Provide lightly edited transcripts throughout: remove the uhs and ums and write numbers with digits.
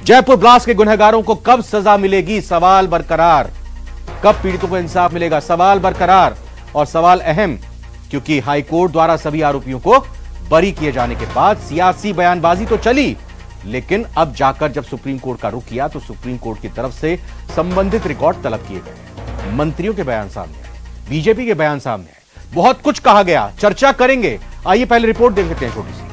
Jaipur blast के गुनहगारों को कब सजा मिलेगी, सवाल बरकरार। कब पीड़ितों को इंसाफ मिलेगा, सवाल बरकरार। और सवाल अहम, क्योंकि हाईकोर्ट द्वारा सभी आरोपियों को बरी किए जाने के बाद सियासी बयानबाजी तो चली, लेकिन अब जाकर जब सुप्रीम कोर्ट का रुख किया तो सुप्रीम कोर्ट की तरफ से संबंधित रिकॉर्ड तलब किए गए। मंत्रियों के बयान सामने आए, बीजेपी के बयान सामने आए, बहुत कुछ कहा गया, चर्चा करेंगे। आइए पहले रिपोर्ट देख लेते हैं छोटी सी।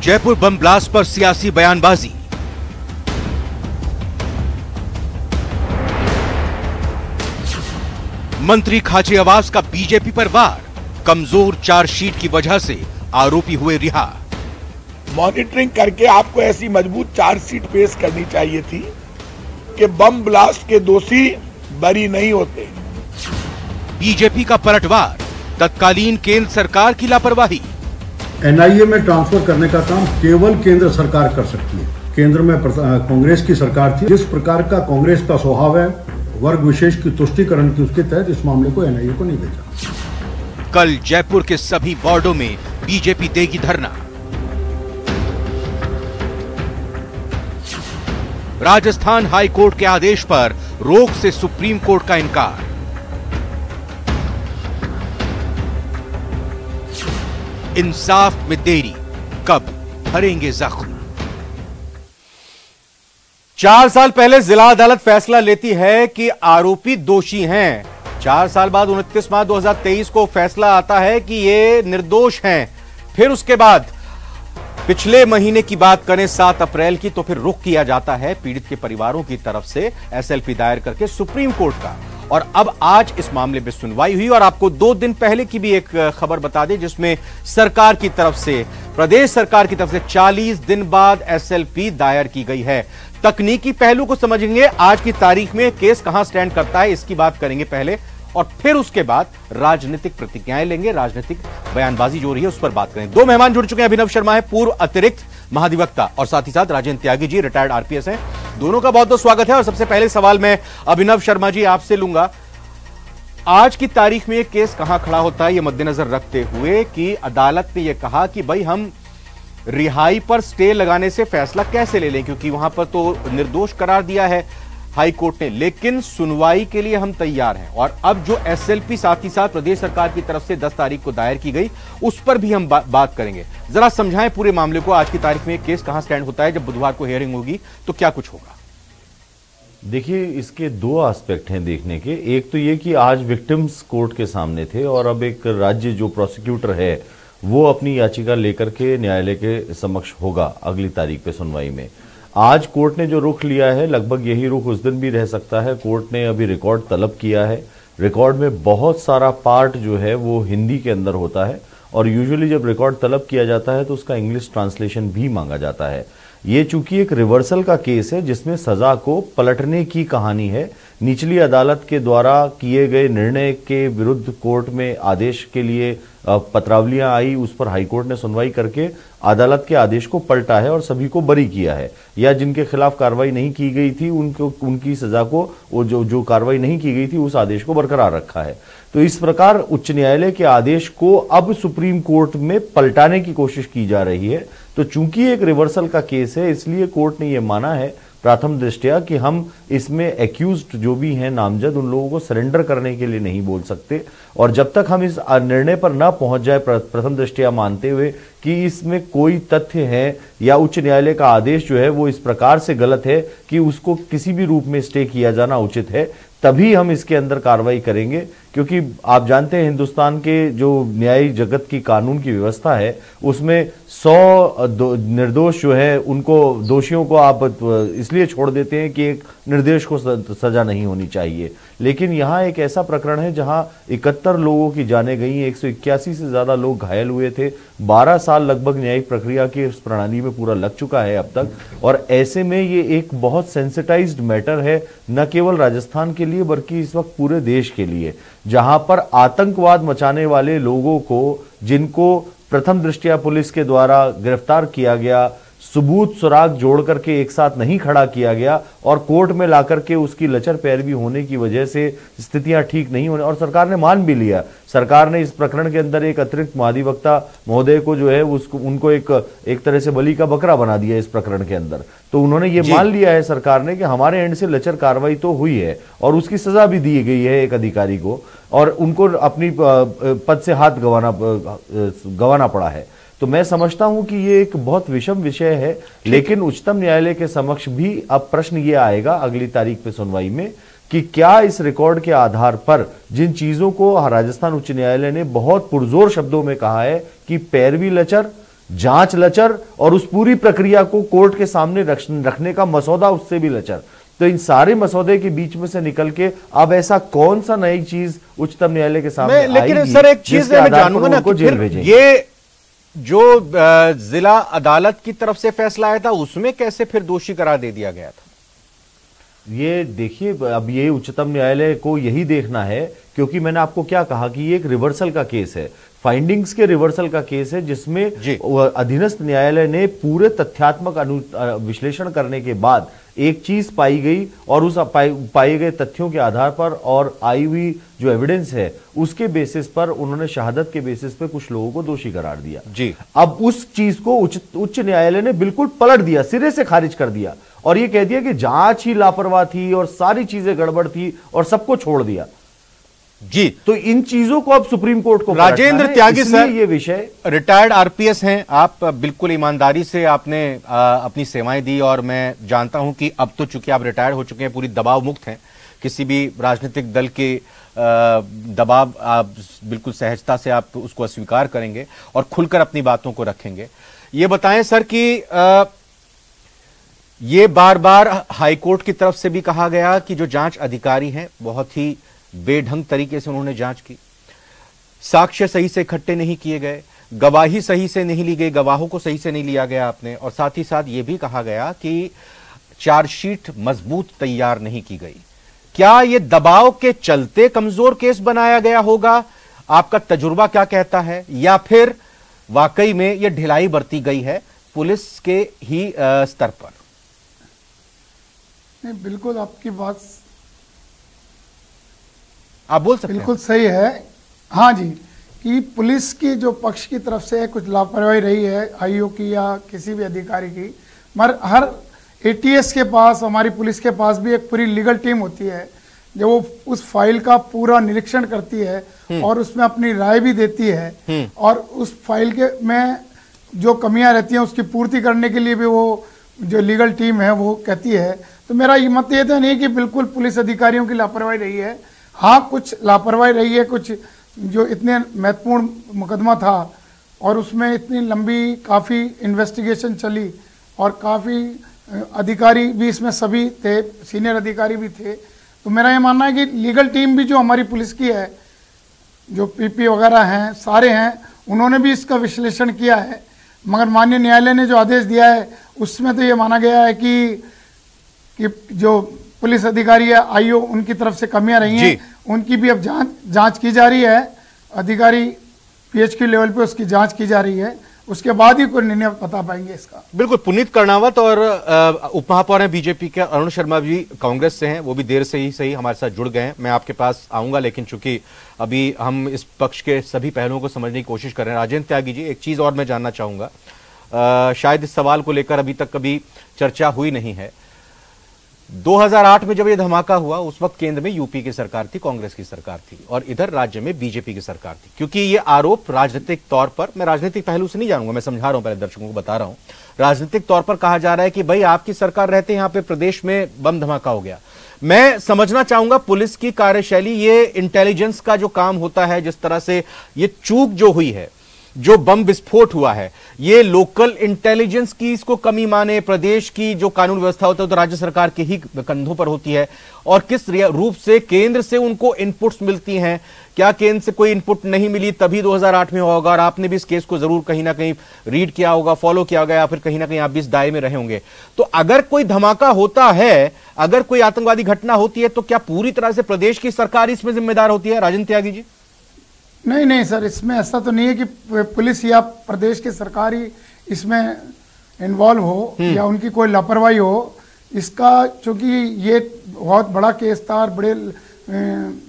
जयपुर बम ब्लास्ट पर सियासी बयानबाजी। मंत्री खाचे आवास का बीजेपी पर वार, कमजोर चार्जशीट की वजह से आरोपी हुए रिहा। मॉनिटरिंग करके आपको ऐसी मजबूत चार्जशीट पेश करनी चाहिए थी कि बम ब्लास्ट के दोषी बरी नहीं होते। बीजेपी का पलटवार, तत्कालीन केंद्र सरकार की लापरवाही। एनआईए में ट्रांसफर करने का काम केवल केंद्र सरकार कर सकती है। केंद्र में कांग्रेस की सरकार थी। जिस प्रकार का कांग्रेस का स्वभाव है, वर्ग विशेष की तुष्टीकरण की, उसके तहत इस मामले को एनआईए को नहीं भेजा। कल जयपुर के सभी वार्डों में बीजेपी देगी धरना। राजस्थान हाई कोर्ट के आदेश पर रोक से सुप्रीम कोर्ट का इनकार। इंसाफ में देरी, कब भरेंगे जख्म। 4 साल पहले जिला अदालत फैसला लेती है कि आरोपी दोषी हैं। 4 साल बाद 29 मार्च 2023 को फैसला आता है कि ये निर्दोष हैं। फिर उसके बाद पिछले महीने की बात करें 7 अप्रैल की, तो फिर रुख किया जाता है पीड़ित के परिवारों की तरफ से एसएलपी दायर करके सुप्रीम कोर्ट का। और अब आज इस मामले में सुनवाई हुई। और आपको 2 दिन पहले की भी एक खबर बता दें, जिसमें सरकार की तरफ से, प्रदेश सरकार की तरफ से 40 दिन बाद एसएलपी दायर की गई है। तकनीकी पहलू को समझेंगे, आज की तारीख में केस कहां स्टैंड करता है, इसकी बात करेंगे पहले, और फिर उसके बाद राजनीतिक प्रतिक्रियाएं लेंगे, राजनीतिक बयानबाजी जो रही है उस पर बात करेंगे। 2 मेहमान जुड़ चुके हैं। अभिनव शर्मा है, पूर्व अतिरिक्त महाधिवक्ता, और साथ ही साथ राजेंद्र त्यागी जी, रिटायर्ड आरपीएस हैं। दोनों का बहुत बहुत स्वागत है। और सबसे पहले सवाल मैं अभिनव शर्मा जी आपसे लूंगा। आज की तारीख में यह केस कहां खड़ा होता है, यह मद्देनजर रखते हुए कि अदालत ने यह कहा कि भाई हम रिहाई पर स्टे लगाने से फैसला कैसे ले लें, क्योंकि वहां पर तो निर्दोष करार दिया है हाई कोर्ट ने, लेकिन सुनवाई के लिए हम तैयार हैं। और अब जो एसएलपी साथ ही साथ प्रदेश सरकार की तरफ से 10 तारीख को दायर की गई, उस पर भी हम बात करेंगे। जरा समझाएं पूरे मामले को, आज की तारीख में केस कहां स्टैंड होता है, जब बुधवार को हियरिंग होगी तो क्या कुछ होगा। देखिए, इसके 2 एस्पेक्ट हैं देखने के। एक तो ये कि आज विक्टिम्स कोर्ट के सामने थे और अब एक राज्य जो प्रोसिक्यूटर है वो अपनी याचिका लेकर के न्यायालय के समक्ष होगा अगली तारीख पे सुनवाई में। आज कोर्ट ने जो रुख लिया है, लगभग यही रुख उस दिन भी रह सकता है। कोर्ट ने अभी रिकॉर्ड तलब किया है। रिकॉर्ड में बहुत सारा पार्ट जो है वो हिंदी के अंदर होता है, और यूजुअली जब रिकॉर्ड तलब किया जाता है तो उसका इंग्लिश ट्रांसलेशन भी मांगा जाता है। ये चूंकि एक रिवर्सल का केस है जिसमें सजा को पलटने की कहानी है, निचली अदालत के द्वारा किए गए निर्णय के विरुद्ध कोर्ट में आदेश के लिए पत्रावलियां आई, उस पर हाईकोर्ट ने सुनवाई करके अदालत के आदेश को पलटा है और सभी को बरी किया है, या जिनके खिलाफ कार्रवाई नहीं की गई थी उनको, उनकी सजा को, वो जो कार्रवाई नहीं की गई थी उस आदेश को बरकरार रखा है। तो इस प्रकार उच्च न्यायालय के आदेश को अब सुप्रीम कोर्ट में पलटाने की कोशिश की जा रही है। तो चूंकि एक रिवर्सल का केस है, इसलिए कोर्ट ने यह माना है प्रथम दृष्टया कि हम इसमें एक्यूज्ड जो भी हैं नामजद, उन लोगों को सरेंडर करने के लिए नहीं बोल सकते। और जब तक हम इस निर्णय पर न पहुंच जाए, प्रथम दृष्टया मानते हुए कि इसमें कोई तथ्य है या उच्च न्यायालय का आदेश जो है वो इस प्रकार से गलत है कि उसको किसी भी रूप में स्टे किया जाना उचित है, तभी हम इसके अंदर कार्रवाई करेंगे। क्योंकि आप जानते हैं हिंदुस्तान के जो न्यायिक जगत की कानून की व्यवस्था है उसमें 100 निर्दोष जो है उनको, दोषियों को आप इसलिए छोड़ देते हैं कि एक निर्दोष को सजा नहीं होनी चाहिए। लेकिन यहाँ एक ऐसा प्रकरण है जहाँ 71 लोगों की जानें गई, 181 से ज्यादा लोग घायल हुए थे, 12 साल लगभग न्यायिक प्रक्रिया की इस प्रणाली में पूरा लग चुका है अब तक। और ऐसे में ये एक बहुत सेंसिटाइज्ड मैटर है, न केवल राजस्थान के लिए बल्कि इस वक्त पूरे देश के लिए, जहां पर आतंकवाद मचाने वाले लोगों को, जिनको प्रथम दृष्टया पुलिस के द्वारा गिरफ्तार किया गया, सबूत सुराग जोड़ करके एक साथ नहीं खड़ा किया गया और कोर्ट में लाकर के उसकी लचर पैरवी होने की वजह से स्थितियां ठीक नहीं होने, और सरकार ने मान भी लिया। सरकार ने इस प्रकरण के अंदर एक अतिरिक्त महाधिवक्ता महोदय को जो है उनको एक तरह से बलि का बकरा बना दिया इस प्रकरण के अंदर। तो उन्होंने ये मान लिया है सरकार ने कि हमारे एंड से लचर कार्रवाई तो हुई है और उसकी सजा भी दी गई है एक अधिकारी को, और उनको अपनी पद से हाथ गंवाना पड़ा है। तो मैं समझता हूं कि ये एक बहुत विषम विषय है, लेकिन उच्चतम न्यायालय के समक्ष भी अब प्रश्न ये आएगा अगली तारीख पे सुनवाई में कि क्या इस रिकॉर्ड के आधार पर जिन चीजों को राजस्थान उच्च न्यायालय ने बहुत पुरजोर शब्दों में कहा है कि पैरवी लचर, जांच लचर और उस पूरी प्रक्रिया को कोर्ट के सामने रखने का मसौदा उससे भी लचर, तो इन सारे मसौदे के बीच में से निकल के अब ऐसा कौन सा नई चीज उच्चतम न्यायालय के सामने लेकिन सर एक चीज मैं जानूंगा ना कि जेल भेजें, ये जो जिला अदालत की तरफ से फैसला आया था उसमें कैसे फिर दोषी करार दे दिया गया था? ये देखिए, अब ये उच्चतम न्यायालय को यही देखना है, क्योंकि मैंने आपको क्या कहा कि ये एक रिवर्सल का केस है, फाइंडिंग्स के रिवर्सल का केस है, जिसमें अधीनस्थ न्यायालय ने पूरे तथ्यात्मक विश्लेषण करने के बाद एक चीज पाई गई और उस पाए गए तथ्यों के आधार पर और आई हुई जो एविडेंस है उसके बेसिस पर उन्होंने शहादत के बेसिस पे कुछ लोगों को दोषी करार दिया जी। अब उस चीज को उच्च न्यायालय ने बिल्कुल पलट दिया, सिरे से खारिज कर दिया और ये कह दिया कि जांच ही लापरवाह थी और सारी चीजें गड़बड़ थी और सबको छोड़ दिया जी। तो इन चीजों को अब सुप्रीम कोर्ट को राजेंद्र त्यागी सर, ये विषय रिटायर्ड आरपीएस हैं आप, बिल्कुल ईमानदारी से आपने अपनी सेवाएं दी और मैं जानता हूं कि अब तो चूंकि आप रिटायर्ड हो चुके हैं, पूरी दबाव मुक्त हैं, किसी भी राजनीतिक दल के दबाव आप बिल्कुल सहजता से आप उसको अस्वीकार करेंगे और खुलकर अपनी बातों को रखेंगे। ये बताएं सर कि ये बार बार हाईकोर्ट की तरफ से भी कहा गया कि जो जांच अधिकारी हैं बहुत ही बेढंग तरीके से उन्होंने जांच की, साक्ष्य सही से इकट्ठे नहीं किए गए, गवाही सही से नहीं ली गई, गवाहों को सही से नहीं लिया गया आपने, और साथ ही साथ यह भी कहा गया कि चार्जशीट मजबूत तैयार नहीं की गई। क्या यह दबाव के चलते कमजोर केस बनाया गया होगा? आपका तजुर्बा क्या कहता है? या फिर वाकई में यह ढिलाई बरती गई है पुलिस के ही स्तर पर? नहीं, बिल्कुल आपकी बात आप बोल सकते हैं। बिल्कुल सही है। हाँ जी, कि पुलिस की जो पक्ष की तरफ से कुछ लापरवाही रही है आईओ की या किसी भी अधिकारी की, मगर हर एटीएस के पास, हमारी पुलिस के पास भी एक पूरी लीगल टीम होती है जो वो उस फाइल का पूरा निरीक्षण करती है और उसमें अपनी राय भी देती है और उस फाइल के में जो कमियां रहती हैं उसकी पूर्ति करने के लिए भी वो जो लीगल टीम है वो कहती है। तो मेरा ये मत ये तो नहीं कि बिल्कुल पुलिस अधिकारियों की लापरवाही रही है। हाँ, कुछ लापरवाही रही है, कुछ जो इतने महत्वपूर्ण मुकदमा था और उसमें इतनी लंबी काफ़ी इन्वेस्टिगेशन चली और काफ़ी अधिकारी भी इसमें सभी थे, सीनियर अधिकारी भी थे। तो मेरा ये मानना है कि लीगल टीम भी जो हमारी पुलिस की है, जो पीपी वगैरह हैं, सारे हैं, उन्होंने भी इसका विश्लेषण किया है। मगर माननीय न्यायालय ने जो आदेश दिया है उसमें तो ये माना गया है कि जो पुलिस अधिकारी है आईओ, उनकी तरफ से कमियां रही हैं, उनकी भी अब जांच की जा रही है। अधिकारी पीएचक्यू लेवल पे उसकी जांच की जा रही है, उसके बाद ही कोई निर्णय बता पाएंगे इसका। बिल्कुल। पुनीत कर्णावत और उप महापौर हैं बीजेपी के अरुण शर्मा भी कांग्रेस से हैं, वो भी देर से ही सही हमारे साथ जुड़ गए हैं। मैं आपके पास आऊंगा, लेकिन चूंकि अभी हम इस पक्ष के सभी पहलुओं को समझने की कोशिश कर रहे हैं। राजेंद्र त्यागी जी, एक चीज और मैं जानना चाहूंगा, शायद इस सवाल को लेकर अभी तक कभी चर्चा हुई नहीं है। 2008 में जब यह धमाका हुआ उस वक्त केंद्र में यूपी की सरकार थी, कांग्रेस की सरकार थी, और इधर राज्य में बीजेपी की सरकार थी। क्योंकि ये आरोप राजनीतिक तौर पर, मैं राजनीतिक पहलू से नहीं जानूंगा, मैं समझा रहा हूं, पहले दर्शकों को बता रहा हूं, राजनीतिक तौर पर कहा जा रहा है कि भाई आपकी सरकार रहते यहां पे प्रदेश में बम धमाका हो गया। मैं समझना चाहूंगा पुलिस की कार्यशैली, ये इंटेलिजेंस का जो काम होता है, जिस तरह से ये चूक जो हुई है, जो बम विस्फोट हुआ है, ये लोकल इंटेलिजेंस की इसको कमी माने, प्रदेश की जो कानून व्यवस्था होता है तो राज्य सरकार के ही कंधों पर होती है, और किस रूप से केंद्र से उनको इनपुट्स मिलती हैं? क्या केंद्र से कोई इनपुट नहीं मिली तभी 2008 में होगा, और आपने भी इस केस को जरूर कहीं ना कहीं रीड किया होगा, फॉलो किया होगा, या फिर कहीं ना कहीं आप भी इस दायरे में रहे होंगे। तो अगर कोई धमाका होता है, अगर कोई आतंकवादी घटना होती है, तो क्या पूरी तरह से प्रदेश की सरकार इसमें जिम्मेदार होती है? राजेंद्र त्यागी जी। नहीं सर, इसमें ऐसा तो नहीं है कि पुलिस या प्रदेश की सरकार ही इसमें इन्वॉल्व हो या उनकी कोई लापरवाही हो, इसका चूंकि ये बहुत बड़ा केस था और बड़े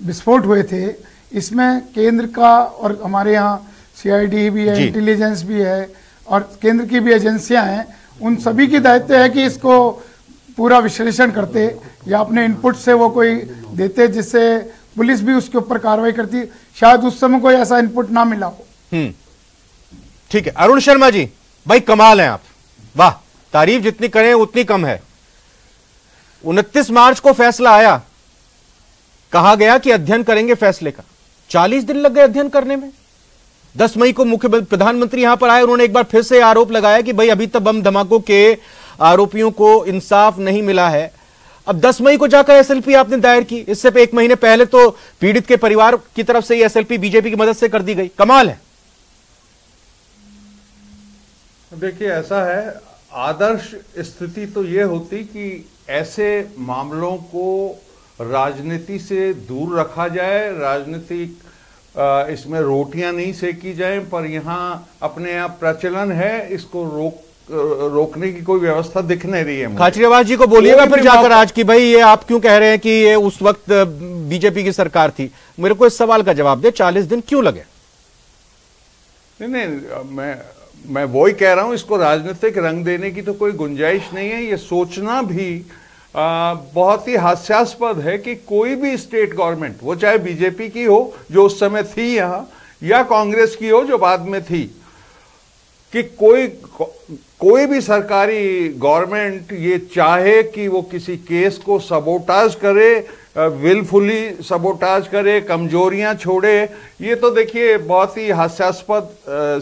विस्फोट हुए थे, इसमें केंद्र का और हमारे यहाँ सीआईडी भी है, इंटेलिजेंस भी है और केंद्र की भी एजेंसियां हैं, उन सभी की दायित्व है कि इसको पूरा विश्लेषण करते या अपने इनपुट से वो कोई देते जिससे पुलिस भी उसके ऊपर कार्रवाई करती। शायद उस समय कोई ऐसा इनपुट ना मिला हो। ठीक है। अरुण शर्मा जी, भाई कमाल हैं आप, वाह, तारीफ जितनी करें उतनी कम है। 29 मार्च को फैसला आया, कहा गया कि अध्ययन करेंगे फैसले का, 40 दिन लग गए अध्ययन करने में। 10 मई को मुख्य प्रधानमंत्री यहां पर आए, उन्होंने एक बार फिर से आरोप लगाया कि भाई अभी तक बम धमाकों के आरोपियों को इंसाफ नहीं मिला है। अब 10 मई को जाकर एसएलपी आपने दायर की, इससे 1 महीने पहले तो पीड़ित के परिवार की तरफ से एसएलपी बीजेपी की मदद से कर दी गई। कमाल है। देखिए, ऐसा है, आदर्श स्थिति तो यह होती कि ऐसे मामलों को राजनीति से दूर रखा जाए, राजनीतिक इसमें रोटियां नहीं सेकी जाए, पर यहां अपने आप प्रचलन है, इसको रोकने की कोई व्यवस्था दिख नहीं रही है। खाचरियावास जी को बोलिएगा फिर जाकर आज कि भाई ये आप क्यों कह रहे हैं कि ये उस वक्त बीजेपी की सरकार थी। मेरे को इस सवाल का जवाब दे, 40 दिन क्यों लगे? नहीं, मैं वही कह रहा हूं, इसको राजनीतिक रंग देने की तो कोई गुंजाइश नहीं है। ये सोचना भी बहुत ही हास्यास्पद है कि कोई भी स्टेट गवर्नमेंट, वो चाहे बीजेपी की हो जो उस समय थी यहां, या कांग्रेस की हो जो बाद में थी, कि कोई भी सरकारी गवर्नमेंट ये चाहे कि वो किसी केस को सबोटाज करे, विलफुली सबोटाज करे, कमजोरियां छोड़े। ये तो देखिए बहुत ही हास्यास्पद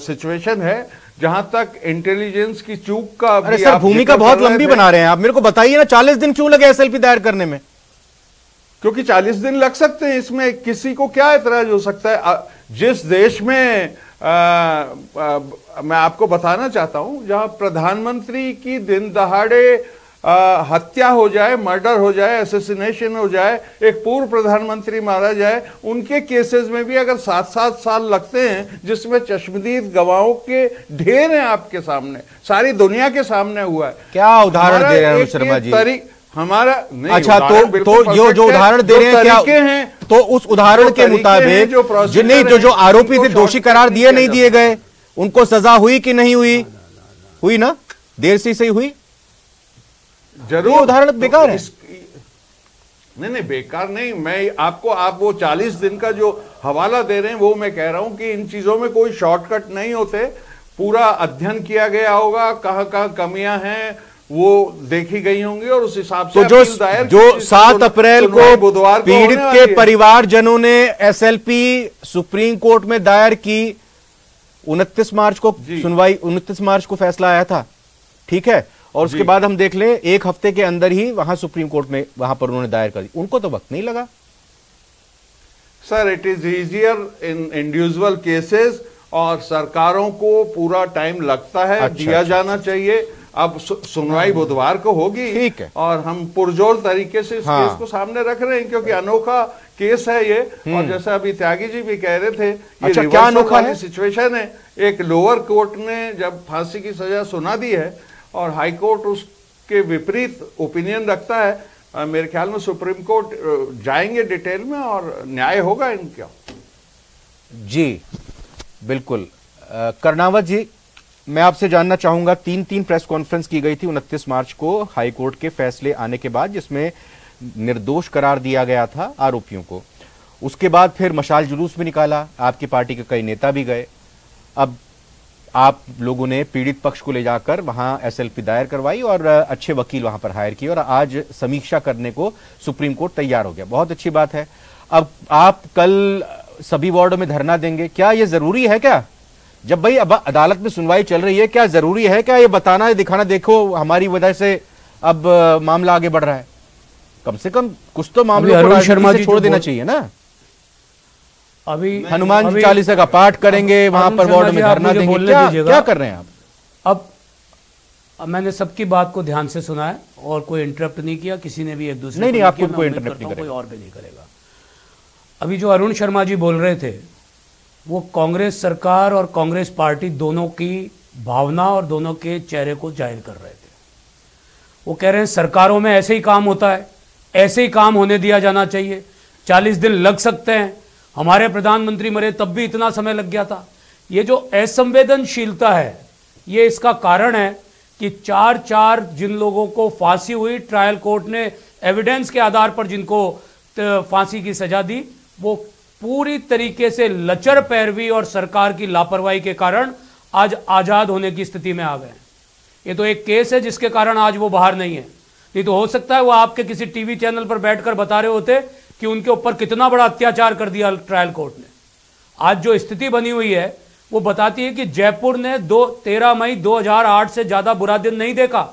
सिचुएशन है। जहां तक इंटेलिजेंस की चूक का, अरे सर भूमिका बहुत लंबी बना रहे हैं आप, मेरे को बताइए ना 40 दिन क्यों लगे एसएलपी दायर करने में? क्योंकि 40 दिन लग सकते हैं, इसमें किसी को क्या ऐतराज हो सकता है। जिस देश में मैं आपको बताना चाहता हूं, जहां प्रधानमंत्री की दिन दहाड़े हत्या हो जाए, मर्डर हो जाए, असैसिनेशन हो जाए, एक पूर्व प्रधानमंत्री मारा जाए, उनके केसेस में भी अगर 7-7 साल लगते हैं, जिसमें चश्मदीद गवाहों के ढेर हैं आपके सामने, सारी दुनिया के सामने हुआ है। क्या उदाहरण दे रहे हैं शर्मा जी? हमारा नहीं, अच्छा, तो ये जो उदाहरण दे रहे हैं क्या, तो उस उदाहरण के मुताबिक जो आरोपी थे, दोषी करार दिए नहीं दिए गए, उनको सजा हुई कि नहीं हुई? हुई ना, देर से सही हुई। जरूर उदाहरण बेकार है। नहीं, बेकार नहीं। मैं आपको, आप वो 40 दिन का जो हवाला दे रहे हैं, वो मैं कह रहा हूं कि इन चीजों में कोई शॉर्टकट नहीं होते। पूरा अध्ययन किया गया होगा, कहां कमियां हैं वो देखी गई होंगी और उस हिसाब से तो जो 7 अप्रैल को बुधवार पीड़ित के परिवारजनों ने एसएलपी सुप्रीम कोर्ट में दायर की, 29 मार्च को सुनवाई, 29 मार्च को फैसला आया था, ठीक है, और उसके बाद हम देख लें 1 हफ्ते के अंदर ही वहां सुप्रीम कोर्ट में वहां पर उन्होंने दायर कर दी। उनको तो वक्त नहीं लगा। Sir, it is easier in individual cases और सरकारों को पूरा टाइम लगता है, दिया जाना चाहिए। अब सुनवाई बुधवार को होगी, ठीक है, और हम पुरजोर तरीके से इस केस को सामने रख रहे हैं, क्योंकि अनोखा केस है ये। और जैसा अभी त्यागी जी भी कह रहे थे, ये क्या अनोखा है सिचुएशन है। एक लोअर कोर्ट ने जब फांसी की सजा सुना दी है और हाई कोर्ट उसके विपरीत ओपिनियन रखता है, मेरे ख्याल में सुप्रीम कोर्ट जाएंगे डिटेल में और न्याय होगा इनका। जी बिल्कुल। कर्नावत जी, मैं आपसे जानना चाहूंगा, 3 प्रेस कॉन्फ्रेंस की गई थी 29 मार्च को हाई कोर्ट के फैसले आने के बाद, जिसमें निर्दोष करार दिया गया था आरोपियों को। उसके बाद फिर मशाल जुलूस भी निकाला, आपकी पार्टी के कई नेता भी गए। अब आप लोगों ने पीड़ित पक्ष को ले जाकर वहां एसएलपी दायर करवाई और अच्छे वकील वहां पर हायर किए, और आज समीक्षा करने को सुप्रीम कोर्ट तैयार हो गया। बहुत अच्छी बात है। अब आप कल सभी वार्डों में धरना देंगे, क्या यह जरूरी है? क्या जब भाई अब अदालत में सुनवाई चल रही है, क्या जरूरी है क्या ये बताना, दिखाना, देखो हमारी वजह से अब मामला आगे बढ़ रहा है? कम से कम कुछ तो मामले अरुण शर्मा जी छोड़ देना चाहिए ना। अभी हनुमान चालीसा का पाठ करेंगे, वहां पर वार्ड में धरना देंगे, क्या कर रहे हैं आप? अब मैंने सबकी बात को ध्यान से सुना है और कोई इंटरप्ट नहीं किया, किसी ने भी एक दूसरे नहीं, आपको कोई इंटरप्ट नहीं, कोई और भी नहीं करेगा। अभी जो अरुण शर्मा जी बोल रहे थे, वो कांग्रेस सरकार और कांग्रेस पार्टी दोनों की भावना और दोनों के चेहरे को जाहिर कर रहे थे। वो कह रहे हैं सरकारों में ऐसे ही काम होता है, ऐसे ही काम होने दिया जाना चाहिए, 40 दिन लग सकते हैं, हमारे प्रधानमंत्री मरे तब भी इतना समय लग गया था। ये जो असंवेदनशीलता है, ये इसका कारण है कि 4 जिन लोगों को फांसी हुई, ट्रायल कोर्ट ने एविडेंस के आधार पर जिनको फांसी की सजा दी, वो पूरी तरीके से लचर पैरवी और सरकार की लापरवाही के कारण आज आजाद होने की स्थिति में आ गए। ये तो एक केस है जिसके कारण आज वो बाहर नहीं है, नहीं तो हो सकता है वो आपके किसी टीवी चैनल पर बैठकर बता रहे होते कि उनके ऊपर कितना बड़ा अत्याचार कर दिया ट्रायल कोर्ट ने। आज जो स्थिति बनी हुई है वो बताती है कि जयपुर ने 13 मई 2008 से ज्यादा बुरा दिन नहीं देखा।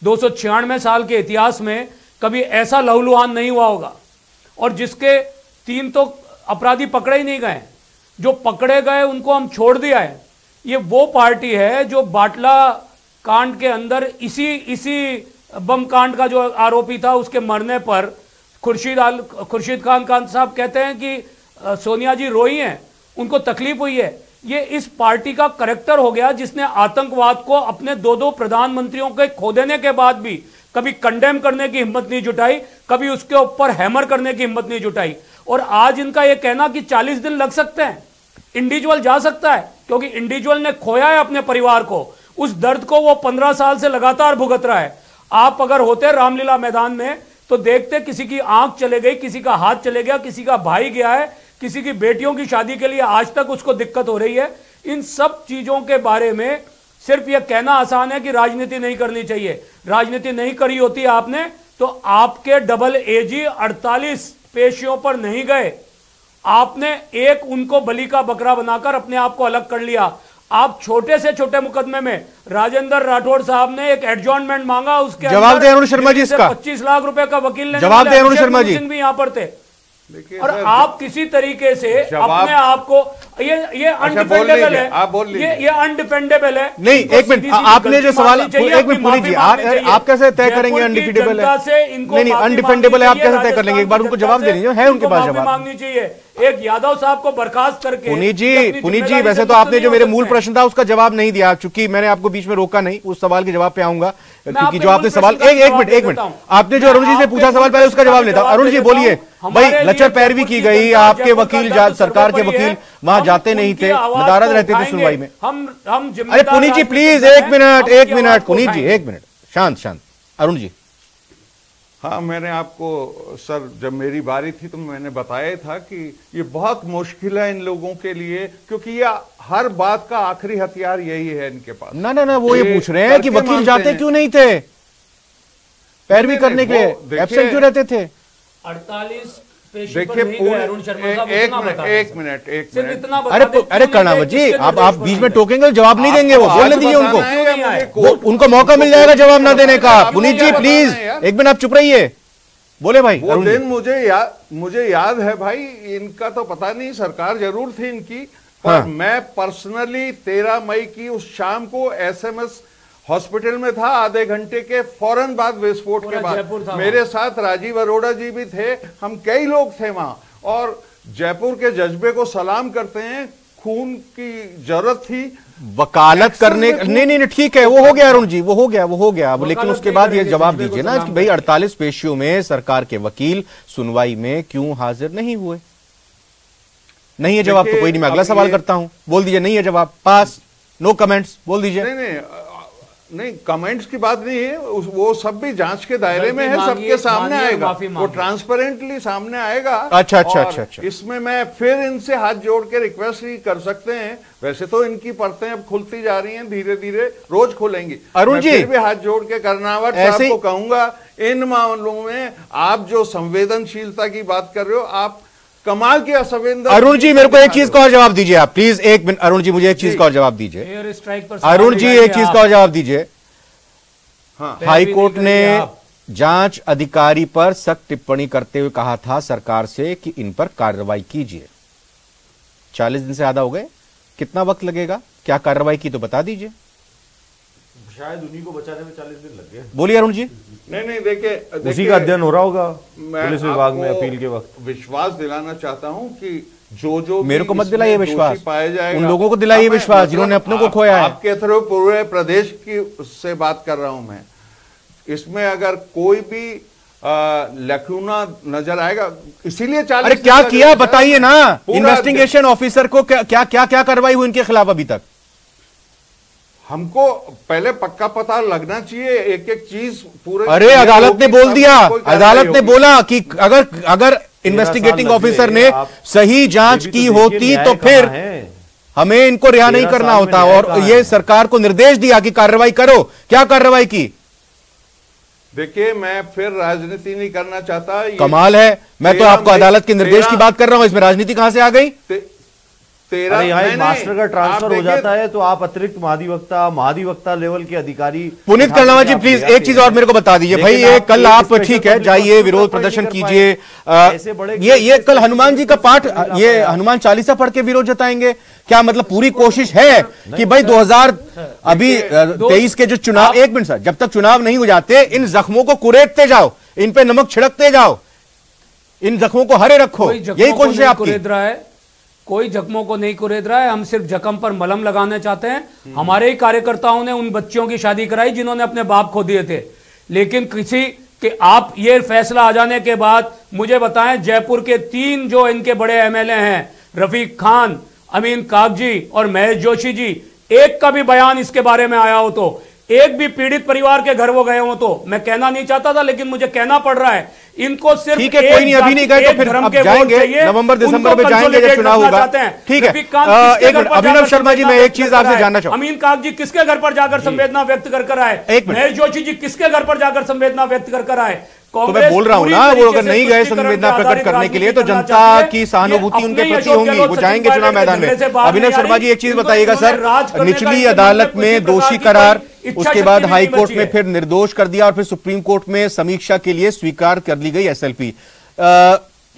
296 साल के इतिहास में कभी ऐसा लहूलुहान नहीं हुआ होगा। और जिसके 3 तो अपराधी पकड़े ही नहीं गए, जो पकड़े गए उनको हम छोड़ दिया है। ये वो पार्टी है जो बाटला कांड के अंदर इसी बम कांड का जो आरोपी था उसके मरने पर खुर्शीद खान साहब कहते हैं कि सोनिया जी रोई हैं, उनको तकलीफ हुई है। ये इस पार्टी का करैक्टर हो गया जिसने आतंकवाद को अपने 2 प्रधानमंत्रियों के खो देने के बाद भी कभी कंडेम करने की हिम्मत नहीं जुटाई, कभी उसके ऊपर हैमर करने की हिम्मत नहीं जुटाई। और आज इनका यह कहना कि 40 दिन लग सकते हैं, इंडिविजुअल जा सकता है, क्योंकि इंडिविजुअल ने खोया है अपने परिवार को, उस दर्द को वो 15 साल से लगातार भुगत रहा है। आप अगर होते रामलीला मैदान में तो देखते किसी की आंख चले गई, किसी का हाथ चले गया, किसी का भाई गया है, किसी की बेटियों की शादी के लिए आज तक उसको दिक्कत हो रही है। इन सब चीजों के बारे में सिर्फ यह कहना आसान है कि राजनीति नहीं करनी चाहिए। राजनीति नहीं करी होती आपने तो आपके डबल एजी 48 पेशियों पर नहीं गए, आपने एक उनको बलि का बकरा बनाकर अपने आप को अलग कर लिया। आप छोटे से छोटे मुकदमे में राजेंद्र राठौड़ साहब ने एक एडजॉर्नमेंट मांगा, उसके जवाब दे अरुण शर्मा जी इसका। 25 लाख रुपए का वकील ने जवाब दे अरुण शर्मा जी भी यहां पर थे। और आप किसी तरीके से अपने आप को ये अनडिफेंडेबल है, आप बोल लीजिए, ये अनडिफेंडेबल है। नहीं, एक मिनट, आपने जो सवाल, एक मिनट पुनीत जी, आप कैसे तय करेंगे अनडिफेंडेबल है? नहीं, अनडिफेंडेबल है, आप कैसे तय कर लेंगे? एक बार उनको जवाब दे दीजिए, है उनके पास जवाब मांगनी चाहिए। एक यादव साहब को बर्खास्त करके। पुनीत जी वैसे तो आपने जो मेरे मूल प्रश्न था उसका जवाब नहीं दिया, क्योंकि मैंने आपको बीच में रोका नहीं, उस सवाल के जवाब पे आऊंगा, क्योंकि जो आपने सवाल एक मिनट आपने जो अरुण जी से पूछा सवाल, पहले उसका जवाब लेता हूं। अरुण जी बोलिए भाई, लचर पैरवी की गई, आपके वकील, सरकार के वकील वहां जाते नहीं थे, नदारद रहते थे सुनवाई में। अरे पुनीत जी प्लीज, एक मिनट पुनीत जी, एक मिनट, शांत। अरुण जी। हाँ, मैंने आपको सर जब मेरी बारी थी तो मैंने बताया था कि ये बहुत मुश्किल है इन लोगों के लिए, क्योंकि ये हर बात का आखिरी हथियार यही है इनके पास। ना वो ये पूछ रहे हैं कि वकील जाते क्यों नहीं थे पैरवी करने के लिए, एब्सेंट क्यों रहते थे? 48 देखिए एक मिनट अरे कर्णावत जी, आप बीच में टोकेंगे, जवाब नहीं देंगे, वो बोलने दीजिए उनको मौका मिल जाएगा जवाब ना देने का। पुनीत जी प्लीज एक मिनट आप चुप रहिए, बोले भाई। वो दिन मुझे याद है भाई, इनका तो पता नहीं, सरकार जरूर थी इनकी, पर मैं पर्सनली 13 मई की उस शाम को SMS हॉस्पिटल में था, आधे घंटे के फौरन बाद विस्फोट के बाद मेरे साथ राजीव अरोड़ा जी भी थे, हम कई लोग थे वहां, और जयपुर के जज्बे को सलाम करते हैं। खून की जरूरत थी वकालत करने, नहीं ठीक है, वो हो गया अरुण जी, वो हो गया अब, लेकिन उसके बाद ये जवाब दीजिए ना कि भाई 48 पेशियों में सरकार के वकील सुनवाई में क्यों हाजिर नहीं हुए? नहीं है जवाब तो कोई नहीं, मैं अगला सवाल करता हूं, बोल दीजिए नहीं है जवाब, पास, नो कमेंट्स, बोल दीजिए। नहीं कमेंट्स की बात नहीं है, वो सब भी जांच के दायरे में है, सबके सामने आएगा, वो ट्रांसपेरेंटली सामने आएगा। अच्छा। इसमें मैं फिर इनसे हाथ जोड़ के रिक्वेस्ट ही कर सकते हैं, वैसे तो इनकी परतें अब खुलती जा रही हैं, धीरे धीरे रोज खुलेंगी। अरुण जी फिर भी हाथ जोड़ के कर्णावत साहब को कहूंगा, इन मामलों में आप जो संवेदनशीलता की बात कर रहे हो, आप कमाल की असंवेदन। अरुण जी मेरे को एक चीज का और जवाब दीजिए आप प्लीज, एक मिनट अरुण जी, मुझे एक चीज का और जवाब दीजिए। अरुण जी एक चीज का और जवाब दीजिए। हाई कोर्ट ने जांच अधिकारी पर सख्त टिप्पणी करते हुए कहा था सरकार से कि इन पर कार्रवाई कीजिए। 40 दिन से ज्यादा हो गए, कितना वक्त लगेगा, क्या कार्रवाई की तो बता दीजिए। शायद उन्हीं को बचाने में 40 दिन लग गए। बोलिए अरुण जी। नहीं देखिए उसी का अध्ययन हो रहा होगा पुलिस विभाग में अपील के वक्त। विश्वास दिलाना चाहता हूं कि जो मेरे को मत इसमें दिलाइए दोषी विश्वास, पाया जाएगा, उन लोगों को दिलाइए विश्वास जिन्होंने अपनों को खोया है। आपके थ्रू पूरे प्रदेश की उससे बात कर रहा हूं मैं। इसमें अगर कोई भी लैक्यूना नजर आएगा, इसीलिए 40 अरे क्या किया बताइए ना, इन्वेस्टिगेशन ऑफिसर को क्या क्या क्या कार्रवाई हुई इनके खिलाफ अभी तक? हमको पहले पक्का पता लगना चाहिए एक एक चीज पूरे। अरे अदालत ने बोल दिया, अदालत ने बोला कि अगर इन्वेस्टिगेटिंग ऑफिसर ने सही जांच की होती तो फिर हमें इनको रिहा नहीं करना होता, और ये सरकार को निर्देश दिया कि कार्रवाई करो। क्या कार्रवाई की? देखिए, मैं फिर राजनीति नहीं करना चाहता। कमाल है, मैं तो आपको अदालत के निर्देश की बात कर रहा हूं, इसमें राजनीति कहां से आ गई? अरे यहाँ एक मास्टर का ट्रांसफर हो जाता है तो आप अतिरिक्त महाधिवक्ता लेवल के अधिकारी। पुनीत कर्नावाल जी प्लीज एक चीज और मेरे को बता दीजिए भाई, ये कल आप ठीक है जाइए विरोध प्रदर्शन कीजिए, ये कल हनुमान जी का पाठ, ये हनुमान चालीसा पढ़ के विरोध जताएंगे क्या? मतलब पूरी कोशिश है कि भाई 2023 के जो चुनाव, एक मिनट सर, जब तक चुनाव नहीं हो जाते इन जख्मों को कुरेदते जाओ, इन पे नमक छिड़कते जाओ, इन जख्मों को हरे रखो, यही कोशिश है आपकी। कोई जख्मों को नहीं कुरेद रहा है, हम सिर्फ जख्म पर मलहम लगाना चाहते हैं। हमारे ही कार्यकर्ताओं ने उन बच्चियों की शादी कराई जिन्होंने अपने बाप खो दिए थे, लेकिन किसी के आप ये फैसला आ जाने के बाद मुझे बताएं, जयपुर के 3 जो इनके बड़े एमएलए हैं, रफीक खान, अमीन कागजी और महेश जोशी जी, एक का भी बयान इसके बारे में आया हो तो, एक भी पीड़ित परिवार के घर वो गए हो तो, मैं कहना नहीं चाहता था लेकिन मुझे कहना पड़ रहा है, इनको सिर्फ ठीक है, कोई नहीं, अभी नहीं गए तो फिर अब जाएंगे, नवंबर दिसंबर में जाएंगे जब चुनाव होगा। ठीक है, एक मिनट, अभिनव शर्मा जी मैं एक चीज आपसे जानना चाहूंगा। अमीन काग जी किसके घर पर जाकर संवेदना व्यक्त कर आए? महेश जोशी जी किसके घर पर जाकर संवेदना व्यक्त कर आए? तो मैं बोल रहा हूं ना, वो अगर नहीं गए संवेदना प्रकट करने के लिए तो जनता की सहानुभूति उनके प्रति होंगी, वो जाएंगे चुनाव मैदान में। अभिनव शर्मा जी एक चीज बताइएगा सर, निचली अदालत में दोषी करार, उसके बाद हाई कोर्ट में फिर निर्दोष कर दिया और फिर सुप्रीम कोर्ट में समीक्षा के लिए स्वीकार कर ली गई एसएलपी।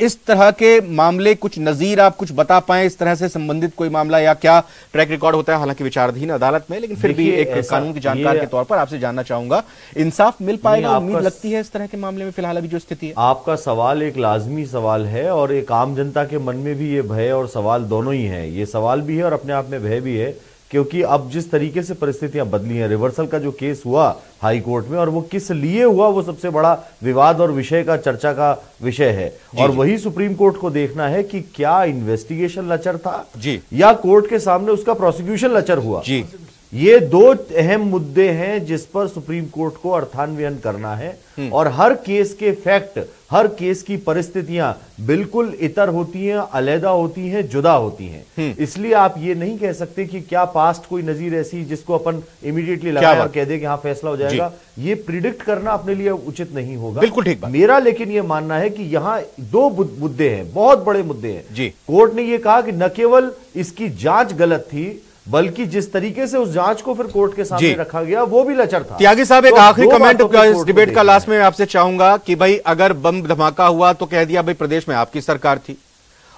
इस तरह के मामले कुछ नजीर आप कुछ बता पाए, इस तरह से संबंधित कोई मामला या क्या ट्रैक रिकॉर्ड होता है? हालांकि विचाराधीन अदालत में, लेकिन फिर भी एक कानून की जानकार के तौर पर आपसे जानना चाहूंगा, इंसाफ मिल पाएगा? उम्मीद लगती है इस तरह के मामले में फिलहाल अभी जो स्थिति है? आपका सवाल एक लाजमी सवाल है और एक आम जनता के मन में भी ये भय और सवाल दोनों ही है। ये सवाल भी है और अपने आप में भय भी है, क्योंकि अब जिस तरीके से परिस्थितियां बदली हैं, रिवर्सल का जो केस हुआ हाई कोर्ट में और वो किस लिए हुआ, वो सबसे बड़ा विवाद और विषय का चर्चा का विषय है। और वही सुप्रीम कोर्ट को देखना है कि क्या इन्वेस्टिगेशन लचर था जी, या कोर्ट के सामने उसका प्रोसिक्यूशन लचर हुआ जी। ये 2 अहम मुद्दे हैं जिस पर सुप्रीम कोर्ट को अर्थान्वयन करना है, और हर केस के फैक्ट, हर केस की परिस्थितियां बिल्कुल इतर होती हैं, अलहदा होती हैं, जुदा होती हैं। इसलिए आप ये नहीं कह सकते कि क्या पास्ट कोई नजीर ऐसी जिसको अपन इमीडिएटली लगाए और कह दे कि हाँ फैसला हो जाएगा। ये प्रिडिक्ट करना अपने लिए उचित नहीं होगा। बिल्कुल ठीक बात। मेरा लेकिन ये मानना है कि यहाँ 2 मुद्दे हैं, बहुत बड़े मुद्दे हैं जी। कोर्ट ने ये कहा कि न केवल इसकी जांच गलत थी, बल्कि जिस तरीके से उस जांच को फिर कोर्ट के सामने रखा गया वो भी लचर था। त्यागी साहब एक आखिरी कमेंट इस डिबेट का लास्ट में आपसे चाहूंगा कि भाई अगर बम धमाका हुआ तो कह दिया भाई प्रदेश में आपकी सरकार थी,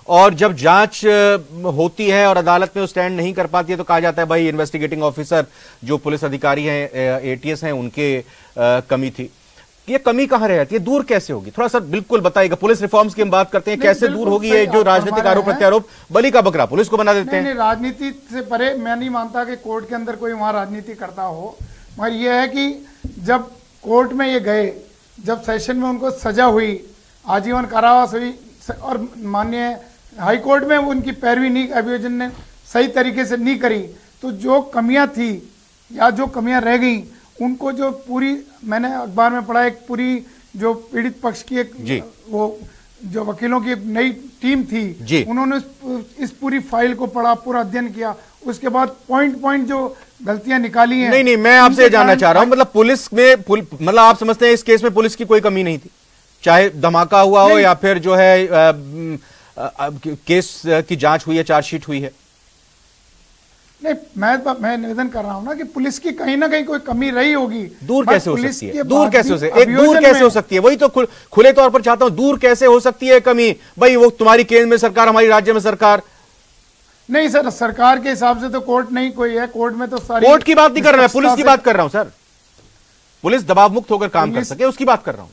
और जब जांच होती है और अदालत में स्टैंड नहीं कर पाती है तो कहा जाता है भाई इन्वेस्टिगेटिंग ऑफिसर जो पुलिस अधिकारी हैं, एटीएस हैं, उनके कमी थी। ये कमी कहां रहती है, दूर कैसे होगी? थोड़ा सा बिल्कुल बताइएगा। पुलिस रिफॉर्म्स की हम बात करते हैं, कैसे दूर होगी ये जो राजनीतिक आरोप प्रत्यारोप बलि का बकरा पुलिस को बना देते हैं? नहीं, राजनीति से परे मैं नहीं मानता कि कोर्ट के अंदर कोई वहां राजनीति करता हो, मगर यह है कि जब कोर्ट में ये गए, जब सेशन में उनको सजा हुई, आजीवन कारावास हुई और माननीय हाई कोर्ट में उनकी पैरवी नहीं, अभियोजन ने सही तरीके से नहीं करी, तो जो कमियां थी या जो कमियां रह गई उनको जो पूरी, मैंने अखबार में पढ़ा, एक पूरी जो पीड़ित पक्ष की एक वो जो वकीलों की एक नई टीम थी, उन्होंने इस पूरी फाइल को पढ़ा, पूरा अध्ययन किया, उसके बाद पॉइंट पॉइंट जो गलतियां निकाली हैं। नहीं, मैं आपसे जानना चाह रहा हूं, मतलब पुलिस में मतलब आप समझते हैं इस केस में पुलिस की कोई कमी नहीं थी, चाहे धमाका हुआ हो या फिर जो है केस की जांच हुई है, चार्जशीट हुई है? नहीं, मैं निवेदन कर रहा हूं ना कि पुलिस की कहीं ना कहीं कोई कमी रही होगी। दूर कैसे हो सकती है? दूर कैसे हो सकती है? दूर कैसे हो सकती है? वही तो खुले तौर पर चाहता हूं, दूर कैसे हो सकती है कमी? भाई वो तुम्हारी केंद्र में सरकार, हमारी राज्य में सरकार। नहीं सर, सरकार के हिसाब से तो कोर्ट नहीं कोई है, कोर्ट में तो सारी, कोर्ट की बात नहीं कर रहा, मैं पुलिस की बात कर रहा हूं सर। पुलिस दबाव मुक्त होकर काम कर सके उसकी बात कर रहा हूं।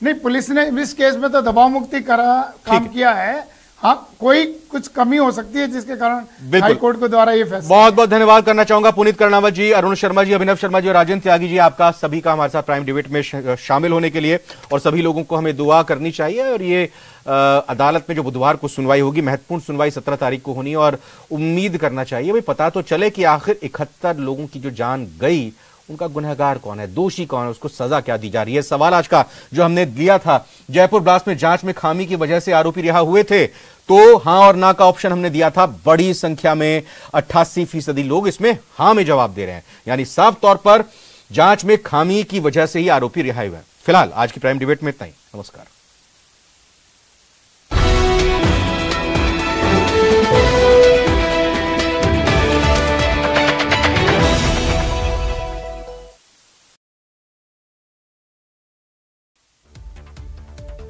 नहीं, पुलिस ने इस केस में तो दबाव मुक्ति काम किया है। हाँ कोई कुछ कमी हो सकती है जिसके कारण बिल्कुल। हाई कोर्ट के द्वारा ये फैसला। बहुत बहुत धन्यवाद करना चाहूंगा पुनीत कर्णावत जी, अरुण शर्मा जी, अभिनव शर्मा जी और राजेंद्र त्यागी जी, आपका सभी का हमारे साथ प्राइम डिबेट में शामिल होने के लिए। और सभी लोगों को हमें दुआ करनी चाहिए। और ये अदालत में जो बुधवार को सुनवाई होगी, महत्वपूर्ण सुनवाई 17 तारीख को होनी, और उम्मीद करना चाहिए भाई पता तो चले कि आखिर 71 लोगों की जो जान गई उनका गुनहगार कौन है, दोषी कौन है, उसको सजा क्या दी जा रही है। सवाल आज का जो हमने दिया था, जयपुर ब्लास्ट में जांच में खामी की वजह से आरोपी रिहा हुए थे, तो हां और ना का ऑप्शन हमने दिया था। बड़ी संख्या में 88% लोग इसमें हां में जवाब दे रहे हैं, यानी साफ तौर पर जांच में खामी की वजह से ही आरोपी रिहा हुए हैं। फिलहाल आज की प्राइम डिबेट में इतना ही। नमस्कार।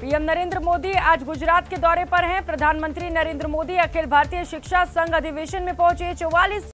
पीएम नरेंद्र मोदी आज गुजरात के दौरे पर हैं। प्रधानमंत्री नरेंद्र मोदी अखिल भारतीय शिक्षा संघ अधिवेशन में पहुंचे। 44